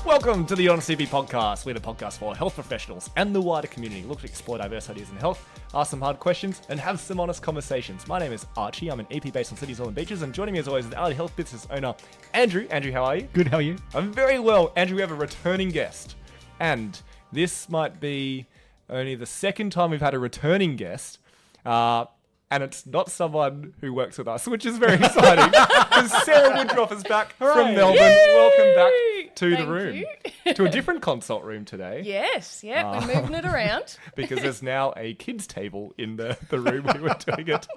Welcome to the Nocebic podcast. We're the podcast for health professionals and the wider community. Look to explore diverse ideas in health, ask some hard questions, and have some honest conversations. My name is Archie. I'm an EP based on cities, island beaches, and joining me as always is the Allied Health business owner, Andrew. Andrew, how are you? Good, how are you? I'm very well. Andrew, we have a returning guest. And this might be only the second time we've had a returning guest. And it's not someone who works with us, which is very exciting. Because Sara Woodroffe is back from Melbourne. Yay! Welcome back to Thank the room. you. To a different consult room today. Yes, we're moving it around. Because there's now a kids' table in the room we were doing it.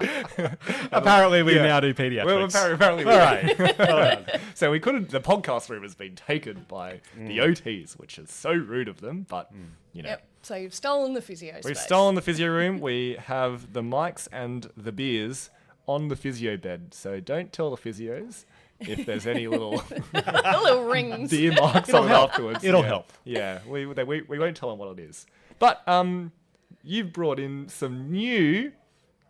Apparently we Yeah. now do pediatrics. Well, apparently we All right. So we couldn't, the podcast room has been taken by the OTs, which is so rude of them, but, you know. Yep. So you've stolen the physio We've space. stolen the physio room. We have the mics and the beers on the physio bed. So don't tell the physios if there's any little The little rings. beer marks on it afterwards. It'll Yeah. help. Yeah, we won't tell them what it is. But you've brought in some new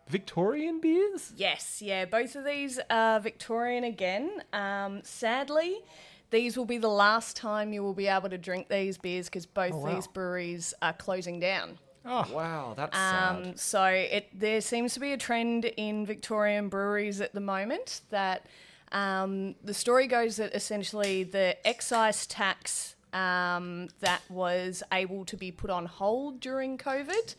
Victorian beers? Yes, yeah. Both of these are Victorian again. Sadly, these will be the last time you will be able to drink these beers because both these breweries are closing down. Oh, wow, that's sad. So there seems to be a trend in Victorian breweries at the moment that the story goes that essentially the excise tax that was able to be put on hold during COVID,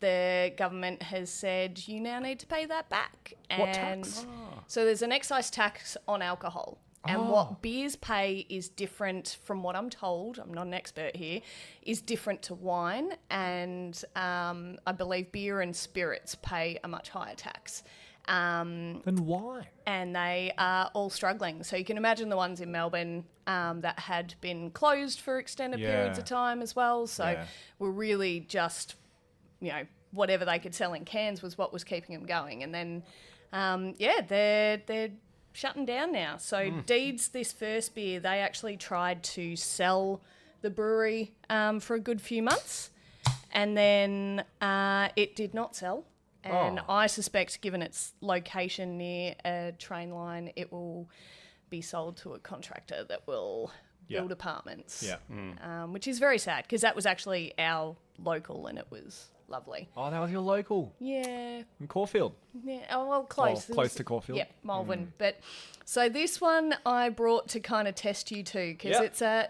the government has said you now need to pay that back. What tax? So there's an excise tax on alcohol. And what beers pay is different from what I'm told, I'm not an expert here, is different to wine. And I believe beer and spirits pay a much higher tax. Then why? And they are all struggling. So you can imagine the ones in Melbourne that had been closed for extended periods Yeah. of time as well. So Yeah. we're really just, whatever they could sell in cans was what was keeping them going. And then, they're shutting down now. So Deeds, this first beer, they actually tried to sell the brewery for a good few months. And then it did not sell. And I suspect, given its location near a train line, it will be sold to a contractor that will build apartments. Yeah. Which is very sad because that was actually our local and it was lovely. Oh, that was your local Yeah. in Caulfield. Yeah. Oh, well, close. Oh, close to Caulfield. Yep, Melbourne. But so this one I brought to kind of test you too because Yep. it's a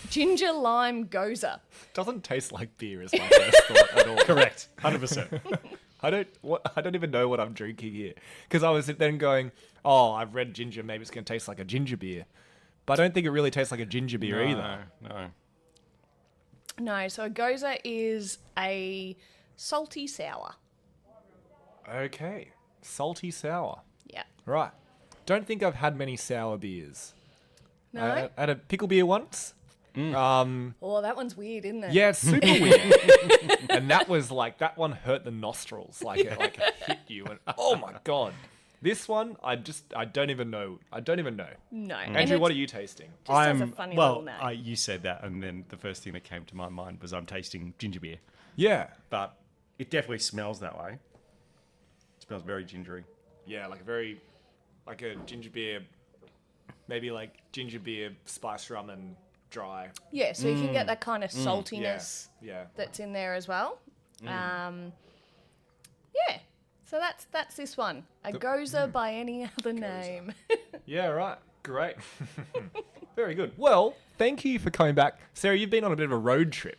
ginger lime Gose. Doesn't taste like beer is my first thought at all. Correct. 100%. I don't even know what I'm drinking here. Because I was then going, oh, I've read ginger, maybe it's going to taste like a ginger beer. But I don't think it really tastes like a ginger beer either. No. No, so a Gose is a salty sour. Okay. Salty sour. Yeah. Right. Don't think I've had many sour beers. No? I had a pickle beer once. Oh, that one's weird, isn't it? Yeah, it's super weird. And that one hurt the nostrils. It hit you. And oh my God. This one, I don't even know. No. Andrew, what are you tasting? Just has a funny little name. You said that, and then the first thing that came to my mind was I'm tasting ginger beer. Yeah. But it definitely smells that way. It smells very gingery. Yeah, like a ginger beer, maybe like ginger beer, spiced rum and dry. Yeah, so you can get that kind of saltiness Yeah. that's in there as well. So that's this one. A Gose by any other name. Yeah, right. Great. Very good. Well, thank you for coming back. Sarah, you've been on a bit of a road trip.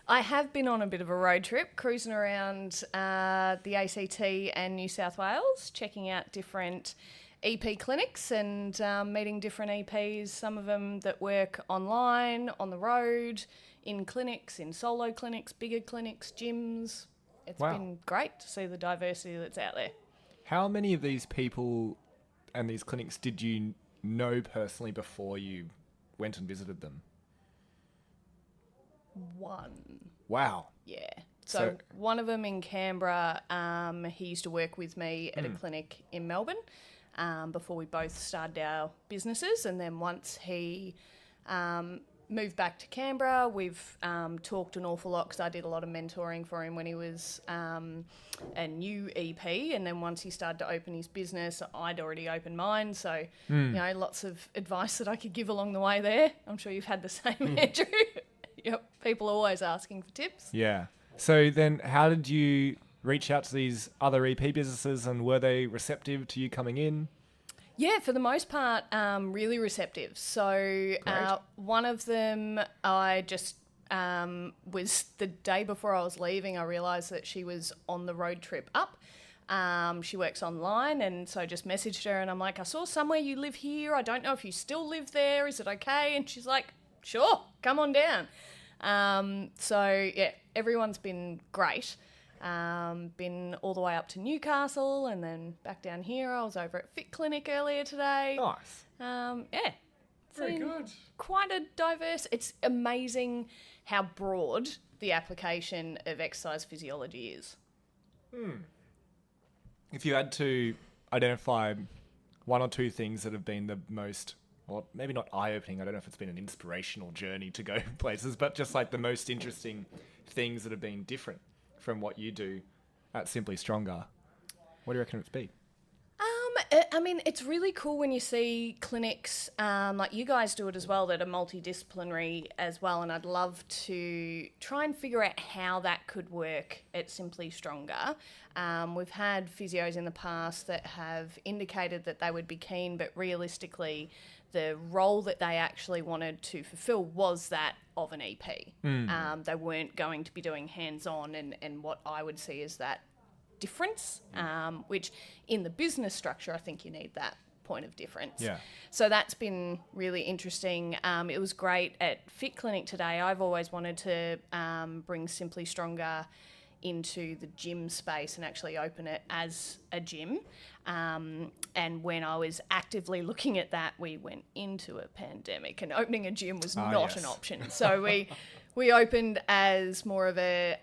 I have been on a bit of a road trip, cruising around the ACT and New South Wales, checking out different EP clinics and meeting different EPs, some of them that work online, on the road, in clinics, in solo clinics, bigger clinics, gyms. It's been great to see the diversity that's out there. How many of these people and these clinics did you know personally before you went and visited them? One. Wow. Yeah. So one of them in Canberra, he used to work with me at a clinic in Melbourne before we both started our businesses. And then once he moved back to Canberra. We've talked an awful lot because I did a lot of mentoring for him when he was a new EP, and then once he started to open his business, I'd already opened mine. So, lots of advice that I could give along the way there. I'm sure you've had the same, Andrew. Yep, people are always asking for tips. Yeah. So then how did you reach out to these other EP businesses, and were they receptive to you coming in? Yeah, for the most part, really receptive. So one of them, I just was the day before I was leaving, I realised that she was on the road trip up. She works online, and so I just messaged her and I'm like, I saw somewhere you live here. I don't know if you still live there. Is it okay? And she's like, sure, come on down. So yeah, everyone's been great. Been all the way up to Newcastle and then back down here. I was over at Fit Clinic earlier today. Nice. Yeah. Very good. Quite a diverse. It's amazing how broad the application of exercise physiology is. If you had to identify one or two things that have been the most, or maybe not eye-opening, I don't know if it's been an inspirational journey to go places, but just like the most interesting things that have been different from what you do at Simply Stronger, what do you reckon it's be? I mean, it's really cool when you see clinics like you guys do it as well that are multidisciplinary as well, and I'd love to try and figure out how that could work at Simply Stronger. We've had physios in the past that have indicated that they would be keen, but realistically the role that they actually wanted to fulfill was that of an EP. They weren't going to be doing hands-on, and what I would see is that difference, which in the business structure, I think you need that point of difference. Yeah. So that's been really interesting. It was great at Fit Clinic today. I've always wanted to bring Simply Stronger into the gym space and actually open it as a gym. And when I was actively looking at that, we went into a pandemic and opening a gym was not an option. So we opened as more of a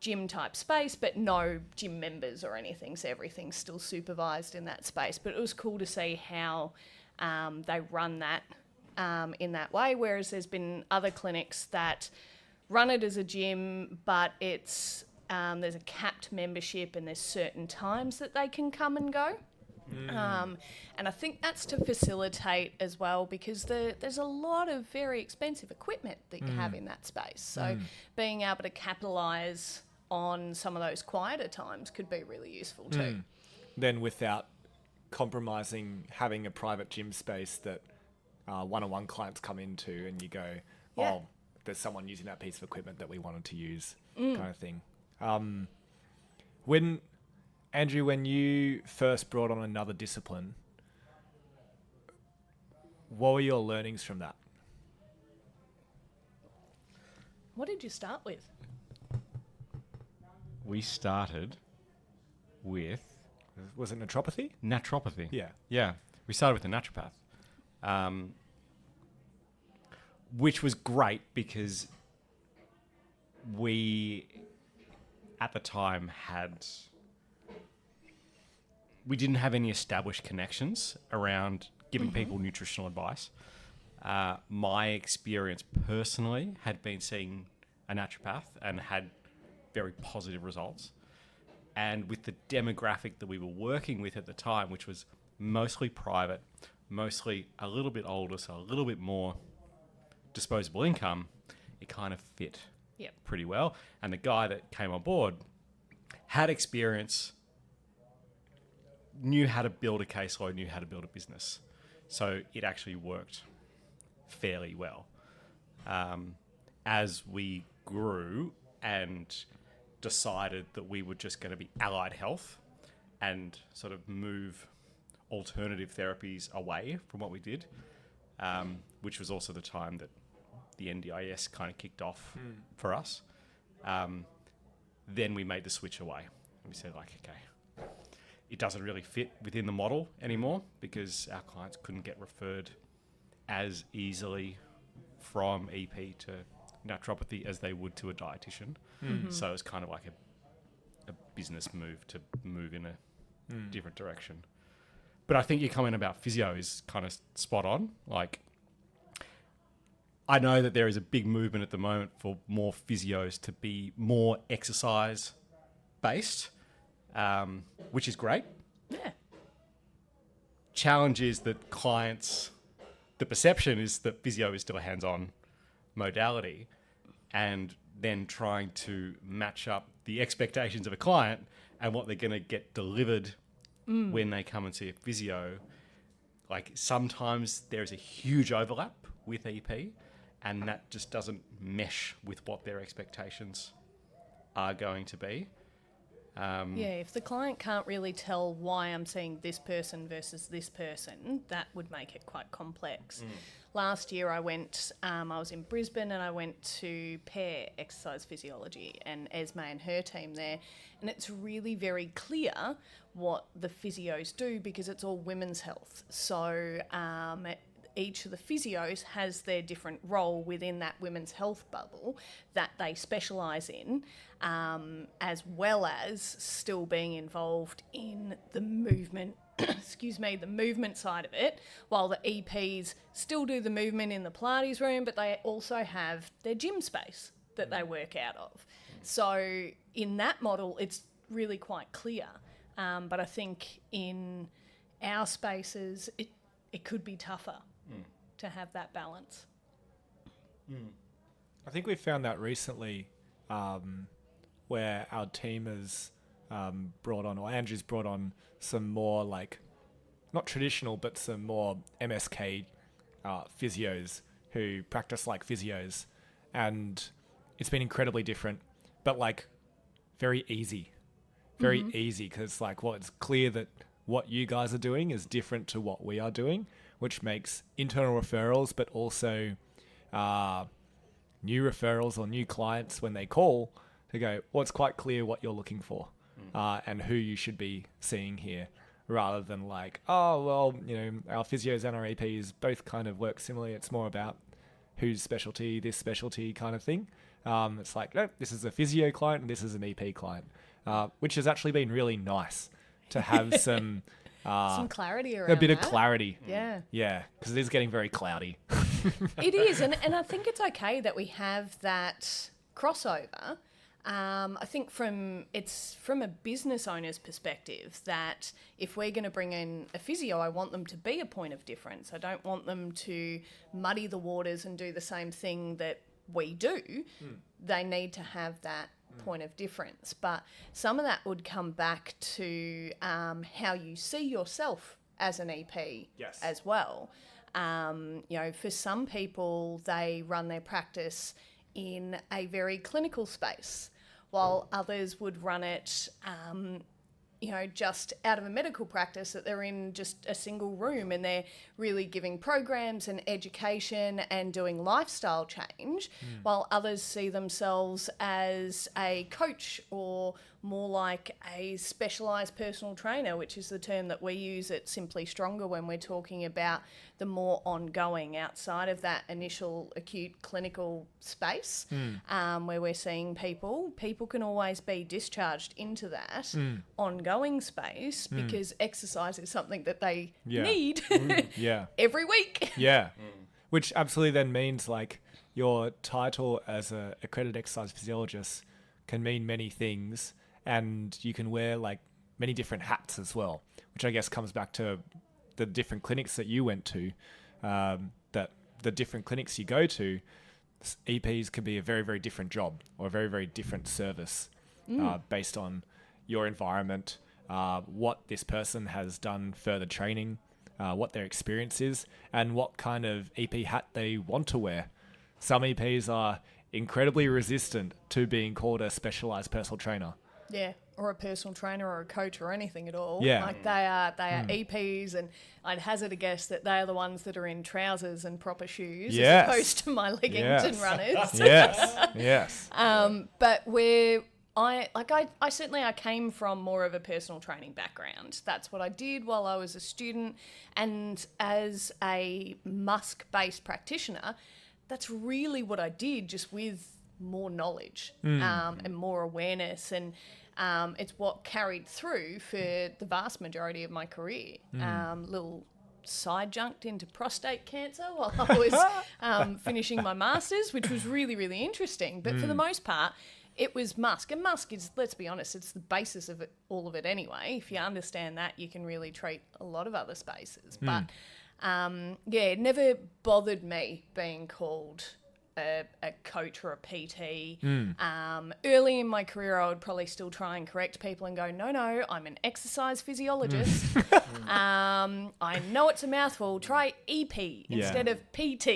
gym type space, but no gym members or anything. So everything's still supervised in that space. But it was cool to see how they run that in that way. Whereas there's been other clinics that run it as a gym, but it's there's a capped membership and there's certain times that they can come and go. And I think that's to facilitate as well, because there's a lot of very expensive equipment that you have in that space. So being able to capitalise on some of those quieter times could be really useful too. Then without compromising having a private gym space that one-on-one clients come into and you go, oh, there's someone using that piece of equipment that we wanted to use, kind of thing. Andrew, when you first brought on another discipline, what were your learnings from that? What did you start with? We started with... Was it naturopathy? Naturopathy. Yeah. Yeah. We started with a naturopath, which was great because we, at the time, we didn't have any established connections around giving people nutritional advice. My experience personally had been seeing a naturopath and had very positive results. And with the demographic that we were working with at the time, which was mostly private, mostly a little bit older, so a little bit more disposable income, it kind of fit pretty well. And the guy that came on board had experience, knew how to build a caseload, knew how to build a business. So it actually worked fairly well. As we grew and decided that we were just going to be allied health and sort of move alternative therapies away from what we did, which was also the time that the NDIS kind of kicked off for us. Then we made the switch away. We said, like, okay, it doesn't really fit within the model anymore because our clients couldn't get referred as easily from EP to naturopathy as they would to a dietitian. So it was kind of like a business move to move in a different direction. But I think your comment about physio is kind of spot on. Like, I know that there is a big movement at the moment for more physios to be more exercise based, which is great. Yeah. Challenge is that the perception is that physio is still a hands-on modality, and then trying to match up the expectations of a client and what they're going to get delivered when they come and see a physio. Like sometimes there's a huge overlap with EP, and that just doesn't mesh with what their expectations are going to be. If the client can't really tell why I'm seeing this person versus this person, that would make it quite complex. Last year I was in Brisbane and I went to Pair Exercise Physiology and Esme and her team there, and it's really very clear what the physios do because it's all women's health. So each of the physios has their different role within that women's health bubble that they specialise in, as well as still being involved in the movement, the movement side of it, while the EPs still do the movement in the Pilates room, but they also have their gym space that they work out of. So in that model, it's really quite clear. But I think in our spaces, it could be tougher to have that balance. I think we found that recently, where our team has brought on, or Andrew's brought on, some more like, not traditional, but some more MSK physios who practice like physios, and it's been incredibly different, but like very easy, because like, well, it's clear that what you guys are doing is different to what we are doing, which makes internal referrals, but also new referrals or new clients when they call to go, well, it's quite clear what you're looking for and who you should be seeing here, rather than like, oh, well, our physios and our EPs both kind of work similarly. It's more about whose specialty, this specialty kind of thing. It's like, no, this is a physio client and this is an EP client, which has actually been really nice to have some clarity around a bit that. of clarity. Yeah, because it is getting very cloudy. It is, and I think it's okay that we have that crossover. I think from a business owner's perspective that if we're going to bring in a physio, I want them to be a point of difference. I don't want them to muddy the waters and do the same thing that we do. They need to have that point of difference. But some of that would come back to how you see yourself as an EP as well. For some people, they run their practice in a very clinical space, while others would run it, just out of a medical practice, that they're in just a single room and they're really giving programs and education and doing lifestyle change, while others see themselves as a coach or more like a specialised personal trainer, which is the term that we use at Simply Stronger when we're talking about the more ongoing outside of that initial acute clinical space, where we're seeing people can always be discharged into that ongoing space because exercise is something that they need every week. Which absolutely then means like your title as a accredited exercise physiologist can mean many things, and you can wear like many different hats as well, which I guess comes back to the different clinics that you went to, that the different clinics you go to, EPs can be a very, very different job or a very, very different service based on your environment, what this person has done further training, what their experience is, and what kind of EP hat they want to wear. Some EPs are incredibly resistant to being called a specialized personal trainer. Yeah, or a personal trainer or a coach or anything at all. Yeah. Like they are EPs, and I'd hazard a guess that they are the ones that are in trousers and proper shoes as opposed to my leggings and runners. Yes. But I came from more of a personal training background. That's what I did while I was a student, and as a Musk-based practitioner, that's really what I did, just with more knowledge and more awareness, and it's what carried through for the vast majority of my career. Little side-junked into prostate cancer while I was finishing my master's, which was really, really interesting. But for the most part, it was musk. And musk is, let's be honest, it's the basis of all of it anyway. If you understand that, you can really treat a lot of other spaces. But, it never bothered me being called a coach or a PT. Early in my career, I would probably still try and correct people and go, no, I'm an exercise physiologist. I know it's a mouthful. Try EP instead of PT.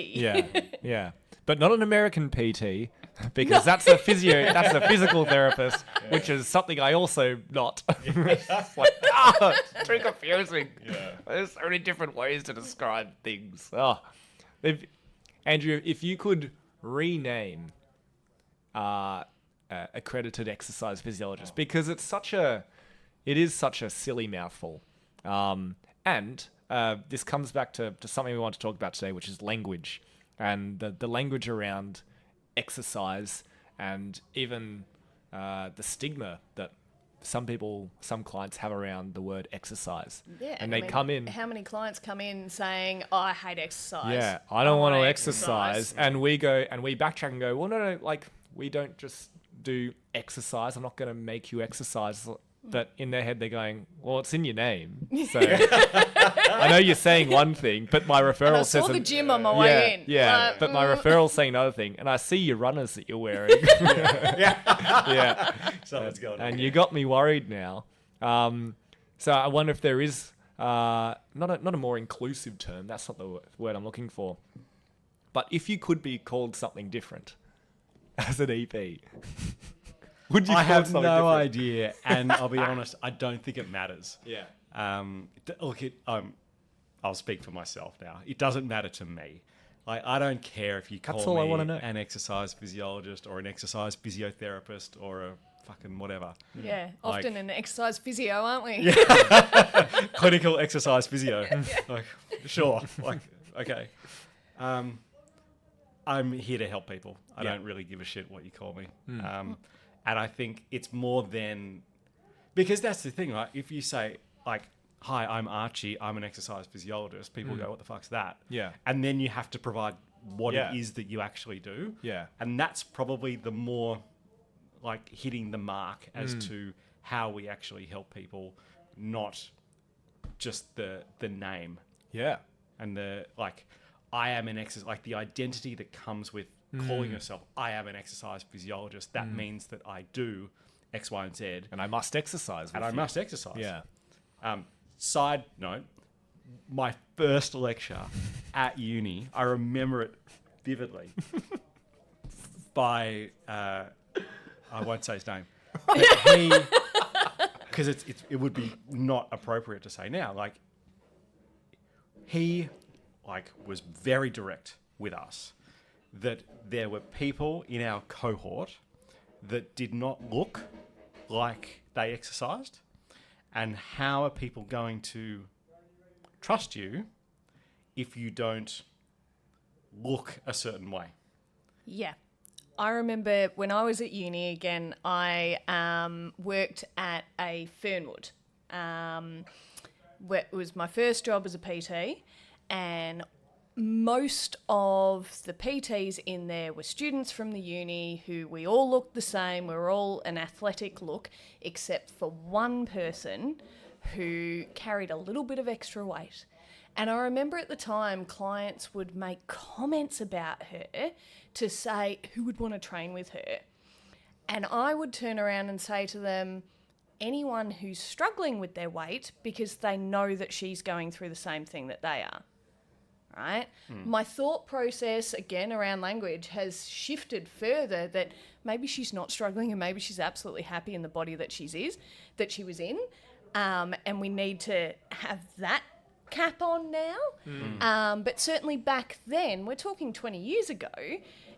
Yeah. But not an American PT, because that's a physical therapist, which is something I also not. It's like, it's too confusing. Yeah. There's so many different ways to describe things. Andrew, if you could rename accredited exercise physiologist, because it is such a silly mouthful. And this comes back to something we want to talk about today, which is language, and the language around exercise, and even the stigma that some clients have around the word exercise. Yeah, and they come in. How many clients come in saying, "Oh, I hate exercise"? Yeah, I don't want to exercise, and we backtrack and go, well, no, like we don't just do exercise. I'm not going to make you exercise. But in their head, they're going, well, it's in your name. So I know you're saying one thing, but my referral says... I saw the gym on my way in. Yeah, but my referral's saying another thing. And I see your runners that you're wearing. Yeah. Something's going on. And you got me worried now. So I wonder if there is not a more inclusive term. That's not the word I'm looking for. But if you could be called something different as an EP... Would you I have no different? idea, and I'll be honest, I don't think it matters. Yeah. Look, I'll speak for myself now. It doesn't matter to me. Like, I don't care if you That's call all I me wanna know. an exercise physiologist or an exercise physiotherapist or a fucking whatever. Yeah, often an exercise physio, aren't we? Yeah. Clinical exercise physio. Like, sure. Like, okay. I'm here to help people. I don't really give a shit what you call me. And I think it's more than... Because that's the thing, right? If you say, like, hi, I'm Archie, I'm an exercise physiologist, people go, what the fuck's that? Yeah. And then you have to provide what it is that you actually do. Yeah. And that's probably the more, like, hitting the mark as to how we actually help people, not just the name. Yeah. And the, like, I am an exercise... Like, the identity that comes with calling yourself, I am an exercise physiologist, that means that I do X, Y, and Z. And I must exercise. And I must exercise. Yeah. Side note, my first lecture at uni, I remember it vividly, by, I won't say his name, but he, because it would be not appropriate to say now, like, he, like, was very direct with us that there were people in our cohort that did not look like they exercised, and how are people going to trust you if you don't look a certain way? Yeah. I remember when I was at uni again, I worked at a Fernwood. It was my first job as a PT, and most of the PTs in there were students from the uni who we all looked the same. We were all an athletic look, except for one person who carried a little bit of extra weight. And I remember at the time, clients would make comments about her to say who would want to train with her. And I would turn around and say to them, anyone who's struggling with their weight, because they know that she's going through the same thing that they are. Right? My thought process, again, around language has shifted further, that maybe she's not struggling and maybe she's absolutely happy in the body that she was in. And we need to have that cap on now. But certainly back then, we're talking 20 years ago,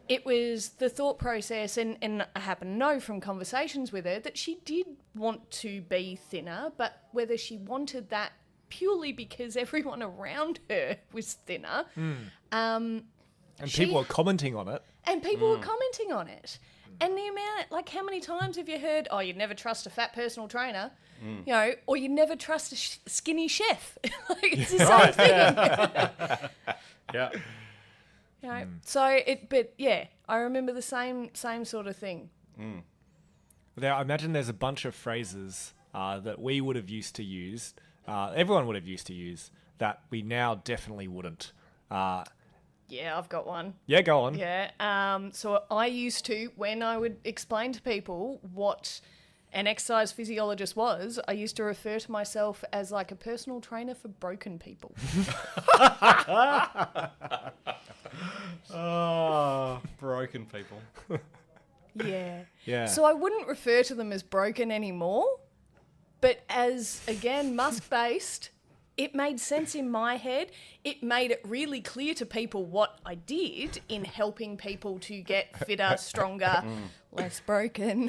it was the thought process, and I happen to know from conversations with her that she did want to be thinner, but whether she wanted that purely because everyone around her was thinner, And people are commenting on it. And people were commenting on it. And the amount, like, how many times have you heard, oh, you'd never trust a fat personal trainer, you know, or you'd never trust a skinny chef. Like, it's the same thing. Yeah. You know, but yeah, I remember the same sort of thing. Now, I imagine there's a bunch of phrases that we would have used to use, everyone would have used to use, that we now definitely wouldn't. Yeah, I've got one. Yeah, go on. Yeah. So I used to, when I would explain to people what an exercise physiologist was, I used to refer to myself as like a personal trainer for broken people. Oh, broken people. Yeah. Yeah. So I wouldn't refer to them as broken anymore, but as, again, Musk-based, it made sense in my head. It made it really clear to people what I did in helping people to get fitter, stronger, less broken.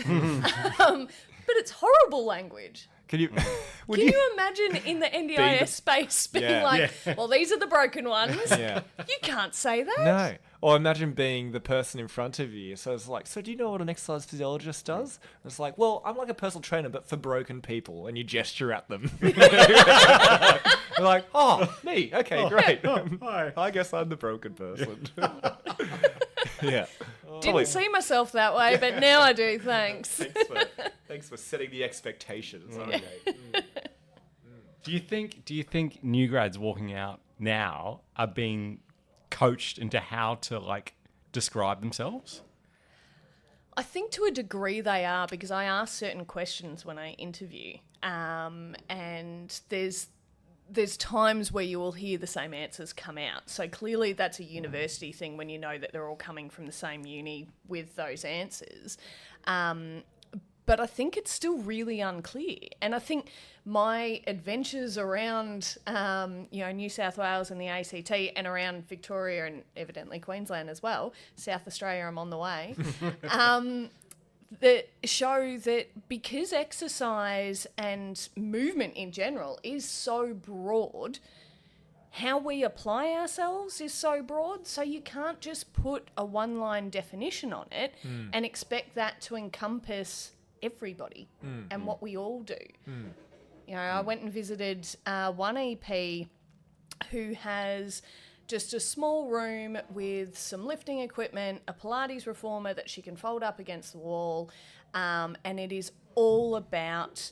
But it's horrible language. Can you Can you imagine in the NDIS space being well, these are the broken ones. Yeah. You can't say that. No. Or imagine being the person in front of you. So it's like, so do you know what an exercise physiologist does? And it's like, well, I'm like a personal trainer, but for broken people. And you gesture at them. They're like, oh, me. Okay, great. Hi. I guess I'm the broken person. Yeah. Didn't see myself that way, but now I do, thanks. Thanks for setting the expectations. Okay. Do you think new grads walking out now are being coached into how to like describe themselves? I think to a degree they are, because I ask certain questions when I interview, and there's times where you will hear the same answers come out. So clearly that's a university thing when you know that they're all coming from the same uni with those answers. But I think it's still really unclear. And I think my adventures around, New South Wales and the ACT and around Victoria and evidently Queensland as well, South Australia, I'm on the way, that show that because exercise and movement in general is so broad, how we apply ourselves is so broad, so you can't just put a one-line definition on it and expect that to encompass everybody and what we all do. You know, I went and visited one EP who has just a small room with some lifting equipment, a Pilates reformer that she can fold up against the wall, and it is all about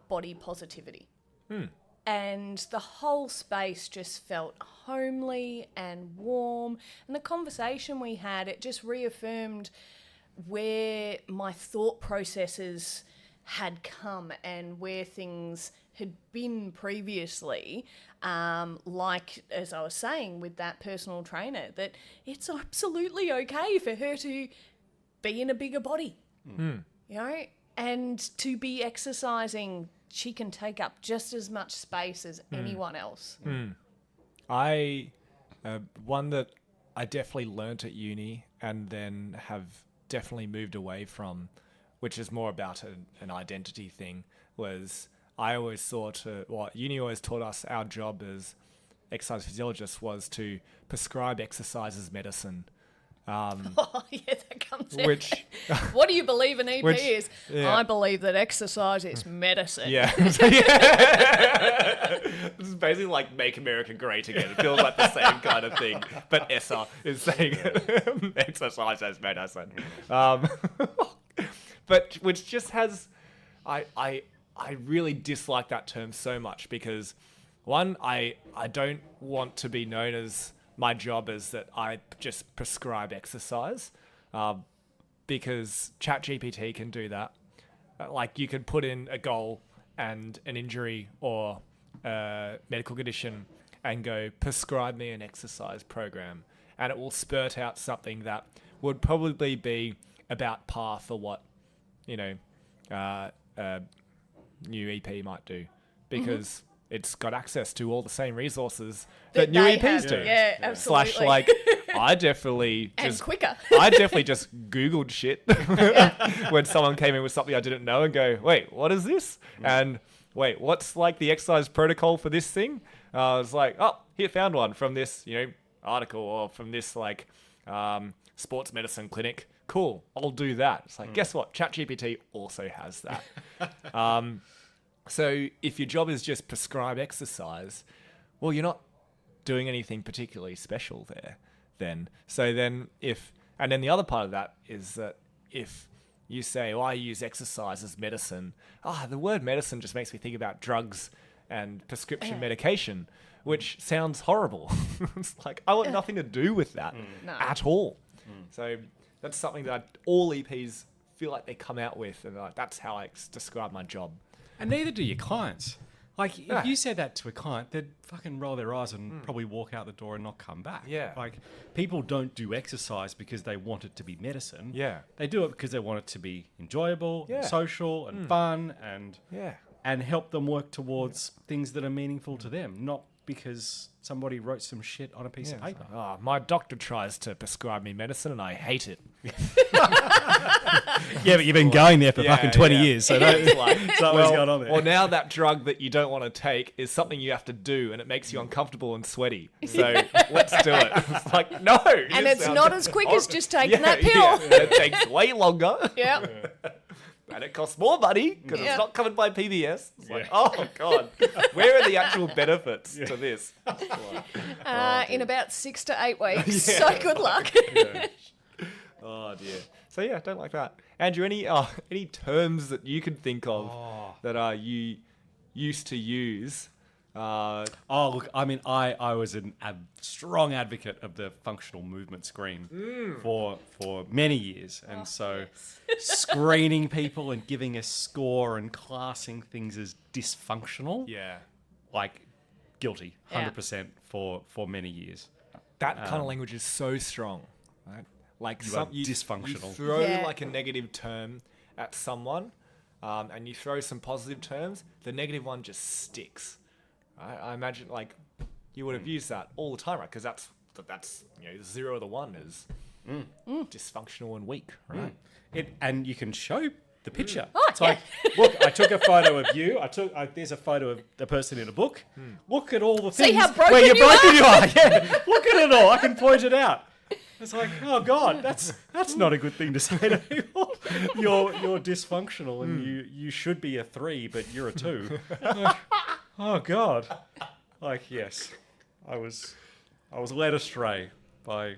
body positivity. And the whole space just felt homely and warm. And the conversation we had, it just reaffirmed where my thought processes had come and where things had been previously, like, as I was saying, with that personal trainer, that it's absolutely okay for her to be in a bigger body, you know, and to be exercising. She can take up just as much space as anyone else. One that I definitely learnt at uni and then have definitely moved away from, which is more about an identity thing, was I always thought, uni always taught us our job as exercise physiologists was to prescribe exercise as medicine. Oh, yeah, that comes in. Which, what do you believe an EP is? yeah. I believe that exercise is medicine. yeah. This is basically like Make America Great Again. It feels like the same kind of thing. But ESSA is saying exercise as medicine. But which just has... I really dislike that term so much because, one, I don't want to be known as... My job is that I just prescribe exercise because ChatGPT can do that. Like you could put in a goal and an injury or a medical condition and go, prescribe me an exercise program. And it will spurt out something that would probably be about par for what, new EP might do. Because... It's got access to all the same resources that new EPs do. Yeah, absolutely. / like, I definitely and just... quicker. I definitely just Googled shit when someone came in with something I didn't know and go, wait, what is this? And wait, what's like the exercise protocol for this thing? I was like, oh, here, found one from this, article or from this like sports medicine clinic. Cool, I'll do that. It's like, guess what? ChatGPT also has that. So if your job is just prescribe exercise, well, you're not doing anything particularly special there then. So then and then the other part of that is that if you say, I use exercise as medicine, the word medicine just makes me think about drugs and prescription medication, which sounds horrible. It's like, I want nothing to do with that at all. So that's something that all EPs feel like they come out with, and that's how I describe my job. And neither do your clients. Like, if you said that to a client, they'd fucking roll their eyes and probably walk out the door and not come back. Yeah. Like, people don't do exercise because they want it to be medicine. Yeah. They do it because they want it to be enjoyable, and social, and fun, and help them work towards things that are meaningful to them, not because somebody wrote some shit on a piece of paper. My doctor tries to prescribe me medicine and I hate it. Yeah, but you've been going there for fucking 20 years, so that's what's going on there. Or now that drug that you don't want to take is something you have to do and it makes you uncomfortable and sweaty. So let's do it. It's like, no. And it's not as quick as just taking that pill. Yeah, it takes way longer. Yeah. And it costs more money because it's not covered by PBS. It's like, oh, God. Where are the actual benefits to this? In about 6 to 8 weeks. So good luck. Oh, dear. So, yeah, don't like that. Andrew, any terms that you can think of that you used to use? Look, I mean, I was a strong advocate of the functional movement screen for many years. And screening people and giving a score and classing things as dysfunctional, like guilty, 100% for many years. That kind of language is so strong, right? Like you dysfunctional. You throw like a negative term at someone, and you throw some positive terms, the negative one just sticks. I imagine like you would have used that all the time, right? Because that's 0 to 1 is dysfunctional and weak, right? And you can show the picture. It's like, look, I took a photo of you. There's a photo of the person in a book. Look at all the things how broken where you you are. Yeah, look at it all. I can point it out. It's like, oh God, that's not a good thing to say to people. You're dysfunctional and you should be a 3, but you're a 2. Like, oh God. Like, yes, I was led astray by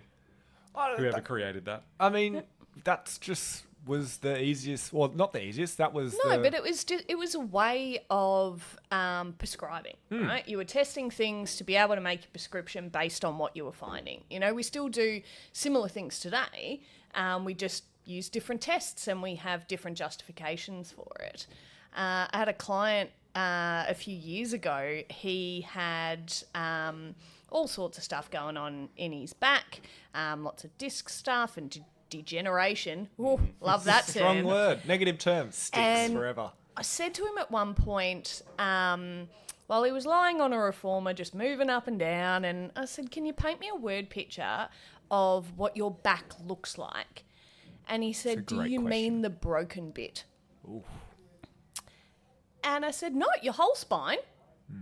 whoever created that. I mean, that's just was the easiest. Well, not the easiest. That was but it was a way of prescribing, right? You were testing things to be able to make a prescription based on what you were finding. We still do similar things today. We just use different tests and we have different justifications for it. I had a client a few years ago. He had all sorts of stuff going on in his back, lots of disc stuff and degeneration. Ooh, love that term. Strong word. Negative term. Sticks forever. I said to him at one point, while he was lying on a reformer, just moving up and down, and I said, can you paint me a word picture of what your back looks like? And he said, do you mean the broken bit? Ooh. And I said, no, your whole spine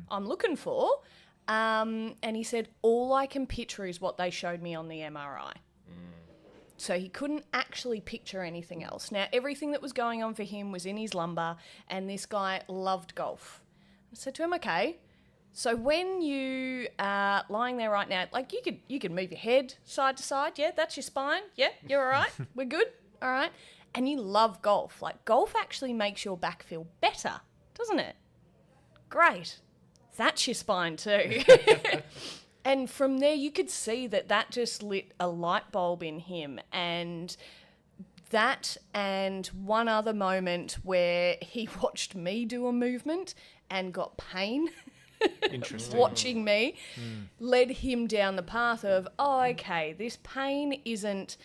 I'm looking for. And he said, all I can picture is what they showed me on the MRI. So he couldn't actually picture anything else. Now, everything that was going on for him was in his lumbar, and this guy loved golf. I said to him, okay, so when you are lying there right now, like you could move your head side to side. Yeah, that's your spine. Yeah, you're all right. We're good. All right. And you love golf. Like, golf actually makes your back feel better, doesn't it? Great. That's your spine too. And from there, you could see that just lit a light bulb in him. And that and one other moment where he watched me do a movement and got pain watching me led him down the path of, oh, okay, this pain isn't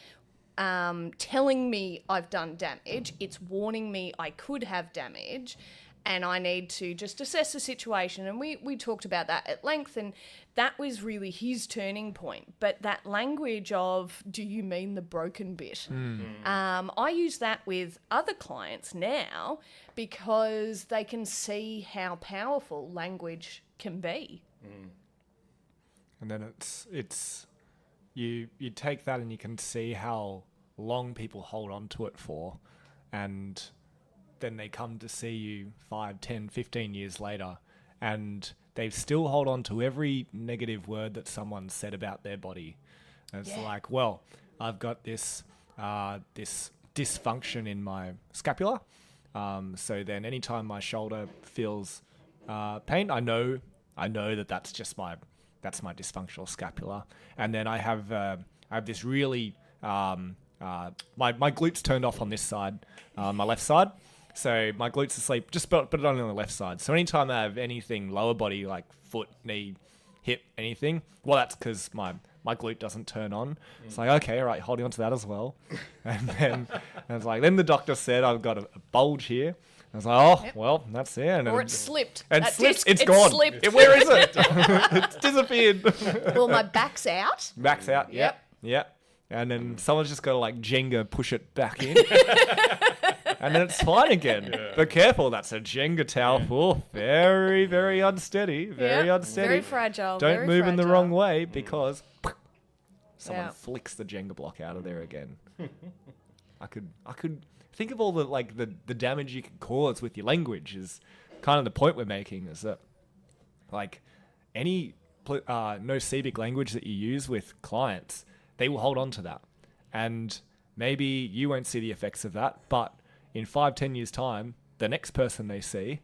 telling me I've done damage. It's warning me I could have damage. And I need to just assess the situation. And we talked about that at length, and that was really his turning point. But that language of, do you mean the broken bit? I use that with other clients now because they can see how powerful language can be. And then it's you take that and you can see how long people hold on to it for, and then they come to see you 5, 10, 15 years later, and they still hold on to every negative word that someone said about their body. And it's like, well, I've got this this dysfunction in my scapula. So then anytime my shoulder feels pain, I know that's just my dysfunctional scapula. And then I have this really my glutes turned off on this side, my left side. So my glutes asleep, just put it on the left side. So anytime I have anything lower body, like foot, knee, hip, anything, well, that's because my glute doesn't turn on. It's like, okay, all right, holding on to that as well. And then I was like, then the doctor said I've got a bulge here. I was like, oh, well, that's it. And Or it slipped. And That slipped. disc, It's it gone. slipped. Where is it? It's disappeared. Well, my back's out. Max out. Yep. Yep. And then someone's just got to like Jenga push it back in. And then it's fine again. Yeah. But careful, that's a Jenga tower. Oh, very, very unsteady. Very unsteady. Very fragile. Don't very move in the fragile. wrong way because someone Yeah. flicks the Jenga block out of there again. I could think of all the damage you could cause with your language is kind of the point we're making, is that like any Nocebic language that you use with clients, they will hold on to that. And maybe you won't see the effects of that, but in 5-10 years time, the next person they see,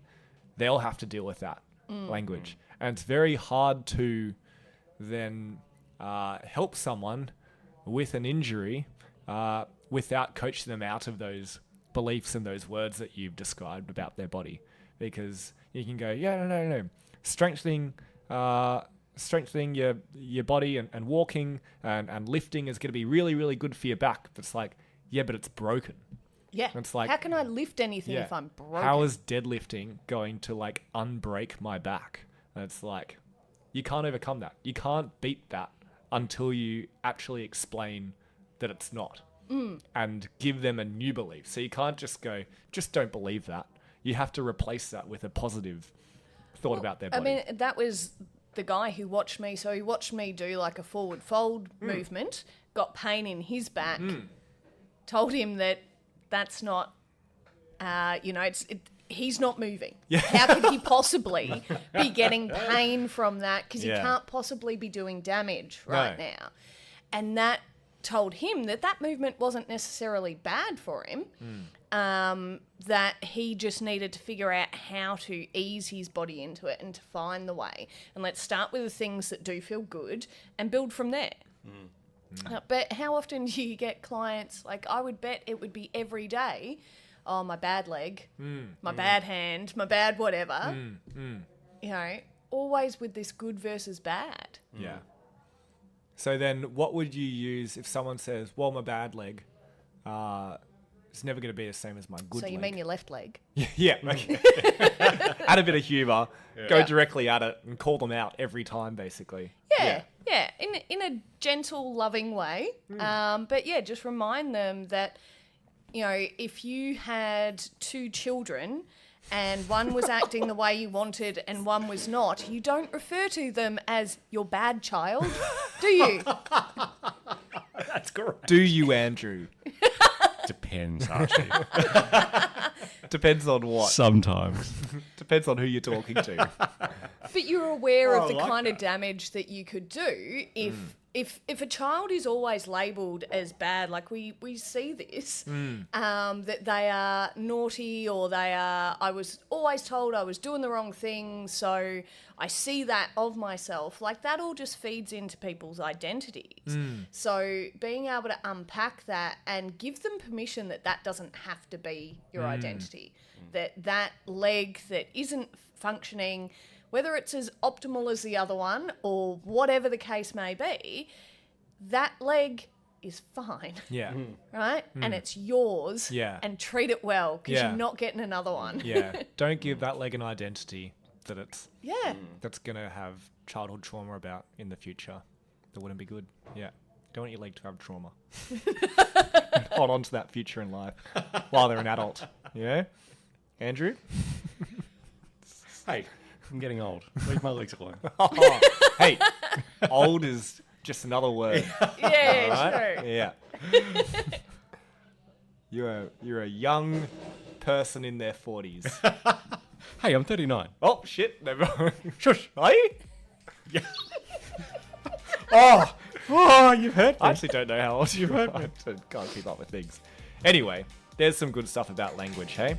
they'll have to deal with that language. And it's very hard to then help someone with an injury without coaching them out of those beliefs and those words that you've described about their body. Because you can go, no. Strengthening your body and walking and lifting is going to be really, really good for your back. But it's like, yeah, but it's broken. Yeah. It's like, how can I lift anything if I'm broken? How is deadlifting going to like unbreak my back? And it's like, you can't overcome that. You can't beat that until you actually explain that it's not and give them a new belief. So you can't just go, just don't believe that. You have to replace that with a positive thought about their body. I mean, that was the guy who watched me. So he watched me do like a forward fold movement, got pain in his back, told him that that's not, he's not moving. Yeah. How could he possibly be getting pain from that? Because he can't possibly be doing damage right now. And that told him that movement wasn't necessarily bad for him, that he just needed to figure out how to ease his body into it and to find the way. And let's start with the things that do feel good and build from there. But how often do you get clients, like I would bet it would be every day, oh, my bad leg, my bad hand, my bad whatever, always with this good versus bad. Yeah. So then what would you use if someone says, well, my bad leg, it's never going to be the same as my good leg. So you mean your left leg? Yeah. Okay. Add a bit of humour, go directly at it and call them out every time, basically. Yeah. In a gentle, loving way. But yeah, just remind them that, if you had 2 children and one was acting the way you wanted and one was not, you don't refer to them as your bad child, do you? That's correct. Do you, Andrew? Depends, Archie. Depends on what. Sometimes. Depends on who you're talking to. But you're aware of the kind of damage that you could do if a child is always labelled as bad, like we see this, that they are naughty or I was always told I was doing the wrong thing, so I see that of myself, like that all just feeds into people's identities. So being able to unpack that and give them permission that doesn't have to be your identity, that leg that isn't functioning, whether it's as optimal as the other one or whatever the case may be, that leg is fine. Yeah. Right? And it's yours. Yeah. And treat it well because Yeah. you're not getting another one. Yeah. Don't give that leg an identity that Yeah. that's going to have childhood trauma about in the future. That wouldn't be good. Yeah. Don't want your leg to have trauma. Hold on to that future in life while they're an adult. Yeah? Andrew? Hey, I'm getting old. Leave my legs alone. Hey, old is just another word. Yeah, Right? true. Yeah. You're a young person in their 40s. Hey, I'm 39. Oh shit! Never mind. Shush. Are you? Yeah. Oh, you've hurt I me. actually don't know how old you are. I can't keep up with things. Anyway, there's some good stuff about language, hey?